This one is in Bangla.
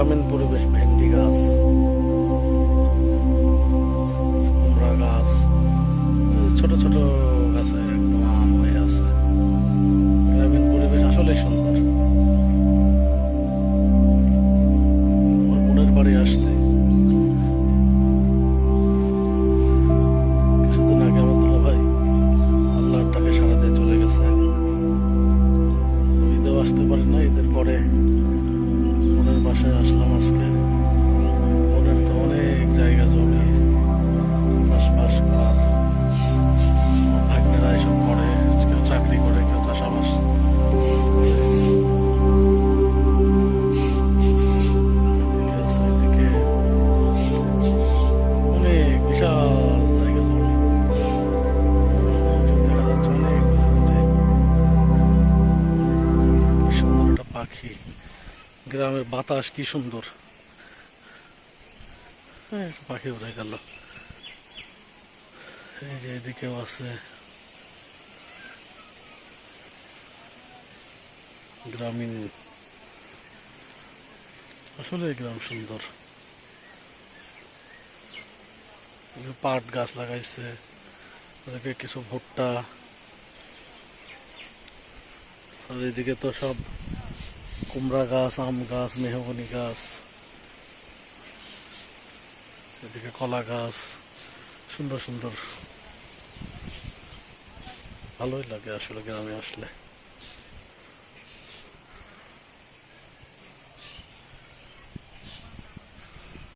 গ্রামীণ পরিবেশ, ভেন্ডি গাছ, কুমড়া গাছ, ছোট ছোট গাছে একদম আম হয়ে আছে। গ্রামীণ পরিবেশ আসলেই সুন্দর। আমার বোনের বাড়ি আসছি কিছুদিন আগে। আমার দুলা ভাই আল্লাহর ডাকে সারা দিয়ে চলে গেছে। ঈদেও আসতে পারি না। ঈদের পরে বোনের বাসায় আসলাম আজকে। বোনের তো অনেক জায়গা জমি, চাষবাস করার। আমার ভাগ্নেরা এসব করে, কেউ চাকরি করে, কেউ চাষাবাস। এদিকে আছে, এদিকে অনেক বিশাল জায়গা জমি। দেখা যাচ্ছে অনেক দূরে দূরে। কি সুন্দর একটা পাখি। গ্রামের বাতাস কি সুন্দর। একটা পাখি উড়ে গেল। এই যে এদিকেও আছে। গ্রামীণ, আসলে গ্রাম সুন্দর। পাট গাছ লাগাইছে, ওদিকে কিছু ভুট্টা। আর এদিকে তো সব কুমড়া গাছ, আম গাছ, মেহগনি গাছ, এদিকে কলা গাছ। সুন্দর সুন্দর, ভালোই লাগে আসলে গ্রামে আসলে।